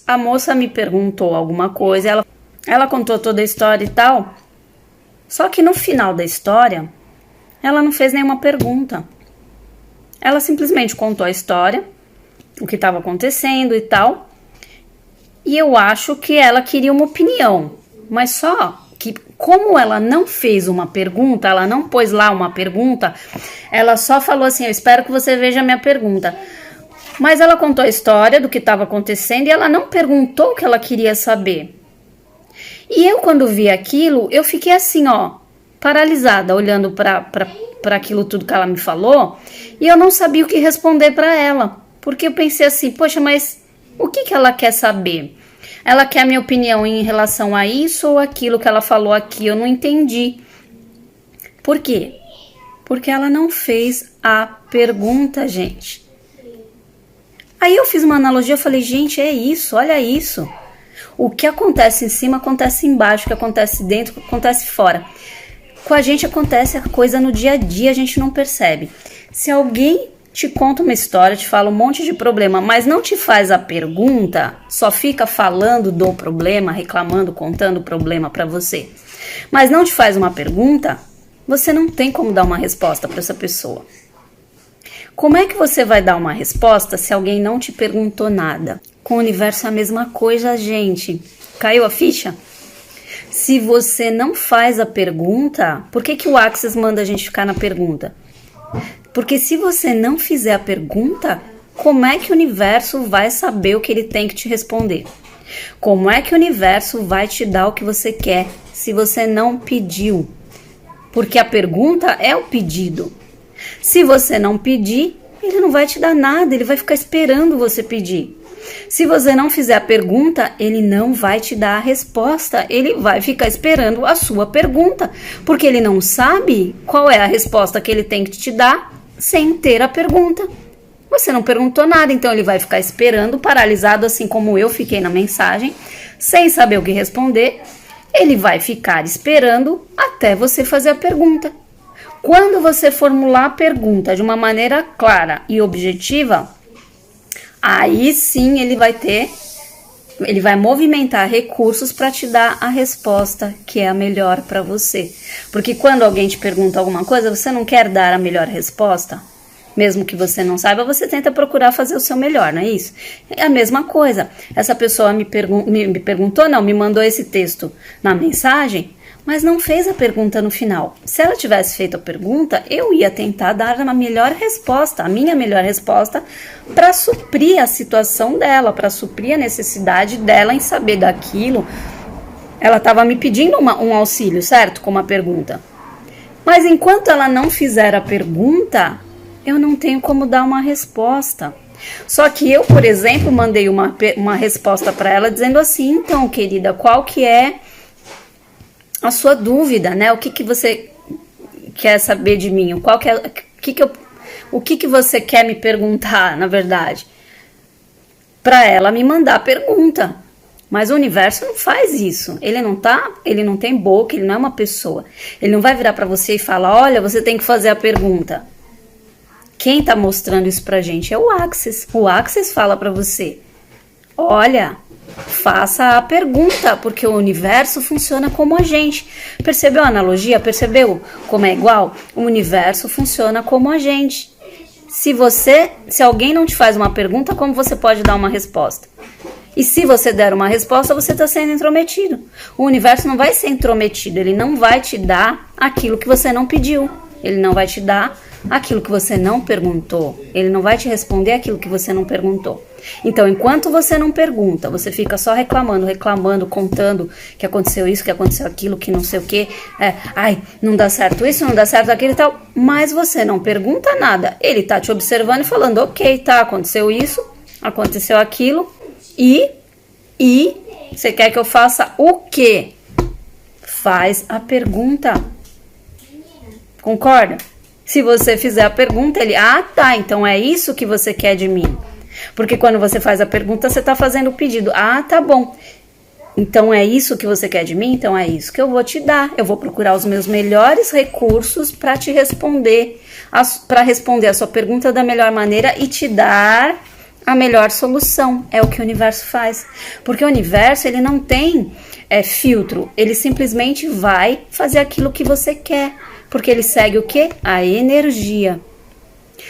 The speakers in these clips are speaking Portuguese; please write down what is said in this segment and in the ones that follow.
A moça me perguntou alguma coisa, ela contou toda a história e tal, só que no final da história, ela não fez nenhuma pergunta. Ela simplesmente contou a história, o que estava acontecendo e tal, e eu acho que ela queria uma opinião, mas só que como ela não fez uma pergunta, ela não pôs lá uma pergunta, ela só falou assim, eu espero que você veja a minha pergunta. Mas ela contou a história do que estava acontecendo e ela não perguntou o que ela queria saber. E eu, quando vi aquilo, eu fiquei assim, ó, paralisada, olhando para aquilo tudo que ela me falou, e eu não sabia o que responder para ela, porque eu pensei assim, poxa, mas o que ela quer saber? Ela quer a minha opinião em relação a isso ou aquilo que ela falou aqui? Eu não entendi. Por quê? Porque ela não fez a pergunta, gente. Aí eu fiz uma analogia, eu falei, gente, é isso, olha isso. O que acontece em cima acontece embaixo, o que acontece dentro acontece fora. Com a gente acontece a coisa no dia a dia, a gente não percebe. Se alguém te conta uma história, te fala um monte de problema, mas não te faz a pergunta, só fica falando do problema, reclamando, contando o problema para você, mas não te faz uma pergunta, você não tem como dar uma resposta para essa pessoa. Como é que você vai dar uma resposta se alguém não te perguntou nada? Com o universo é a mesma coisa, gente. Caiu a ficha? Se você não faz a pergunta, por que o Access manda a gente ficar na pergunta? Porque se você não fizer a pergunta, como é que o universo vai saber o que ele tem que te responder? Como é que o universo vai te dar o que você quer se você não pediu? Porque a pergunta é o pedido. Se você não pedir, ele não vai te dar nada, ele vai ficar esperando você pedir. Se você não fizer a pergunta, ele não vai te dar a resposta, ele vai ficar esperando a sua pergunta, porque ele não sabe qual é a resposta que ele tem que te dar sem ter a pergunta. Você não perguntou nada, então ele vai ficar esperando, paralisado, assim como eu fiquei na mensagem, sem saber o que responder. Ele vai ficar esperando até você fazer a pergunta. Quando você formular a pergunta de uma maneira clara e objetiva, aí sim ele vai movimentar recursos para te dar a resposta que é a melhor para você. Porque quando alguém te pergunta alguma coisa, você não quer dar a melhor resposta? Mesmo que você não saiba, você tenta procurar fazer o seu melhor, não é isso? É a mesma coisa. Essa pessoa me mandou esse texto na mensagem, mas não fez a pergunta no final. Se ela tivesse feito a pergunta, eu ia tentar dar uma melhor resposta, a minha melhor resposta, para suprir a situação dela, para suprir a necessidade dela em saber daquilo. Ela estava me pedindo um auxílio, certo? Com uma pergunta. Mas enquanto ela não fizer a pergunta, eu não tenho como dar uma resposta. Só que eu, por exemplo, mandei uma resposta para ela dizendo assim, então, querida, qual que é a sua dúvida, né? O que você quer saber de mim? O que você quer me perguntar, na verdade? Para ela me mandar a pergunta. Mas o universo não faz isso. Ele não tem boca, ele não é uma pessoa. Ele não vai virar para você e falar, olha, você tem que fazer a pergunta. Quem tá mostrando isso pra gente é o Access. O Access fala para você, olha, faça a pergunta, porque o universo funciona como a gente. Percebeu a analogia? Percebeu como é igual? O universo funciona como a gente. Se alguém não te faz uma pergunta, como você pode dar uma resposta? E se você der uma resposta, você está sendo intrometido. O universo não vai ser intrometido, ele não vai te dar aquilo que você não pediu. Ele não vai te dar aquilo que você não perguntou. Ele não vai te responder aquilo que você não perguntou. Então, enquanto você não pergunta, você fica só reclamando, contando que aconteceu isso, que aconteceu aquilo, que não sei o que. Não dá certo isso, não dá certo aquilo e tal. Mas você não pergunta nada. Ele tá te observando e falando, ok, tá, aconteceu isso, aconteceu aquilo. E você quer que eu faça o quê? Faz a pergunta. Concorda? Se você fizer a pergunta, ele, tá, então é isso que você quer de mim. Porque quando você faz a pergunta, você está fazendo o pedido. Tá bom. Então é isso que você quer de mim? Então é isso que eu vou te dar. Eu vou procurar os meus melhores recursos para te responder, para responder a sua pergunta da melhor maneira e te dar a melhor solução. É o que o universo faz. Porque o universo, ele não tem filtro. Ele simplesmente vai fazer aquilo que você quer. Porque ele segue o quê? A energia.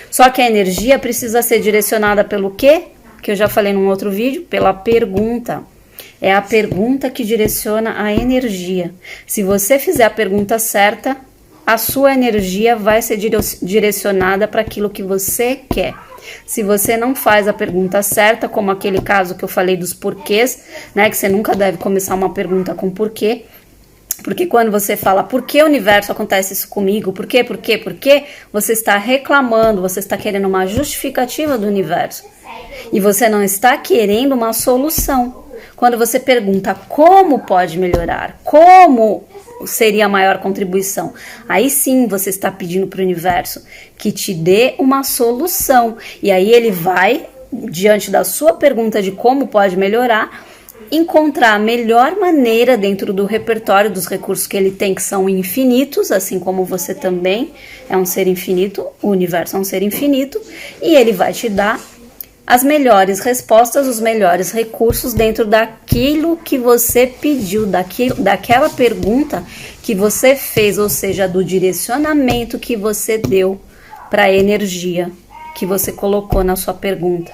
Só que a energia precisa ser direcionada pelo quê? Que eu já falei num outro vídeo, pela pergunta. É a pergunta que direciona a energia. Se você fizer a pergunta certa, a sua energia vai ser direcionada para aquilo que você quer. Se você não faz a pergunta certa, como aquele caso que eu falei dos porquês, né, que você nunca deve começar uma pergunta com porquê, porque quando você fala por que o universo acontece isso comigo, por quê, você está reclamando, você está querendo uma justificativa do universo. E você não está querendo uma solução. Quando você pergunta como pode melhorar, como seria a maior contribuição, aí sim você está pedindo para o universo que te dê uma solução. E aí ele vai, diante da sua pergunta de como pode melhorar, encontrar a melhor maneira dentro do repertório dos recursos que ele tem, que são infinitos, assim como você também é um ser infinito, o universo é um ser infinito, e ele vai te dar as melhores respostas, os melhores recursos dentro daquilo que você pediu, daquela pergunta que você fez, ou seja, do direcionamento que você deu para a energia que você colocou na sua pergunta.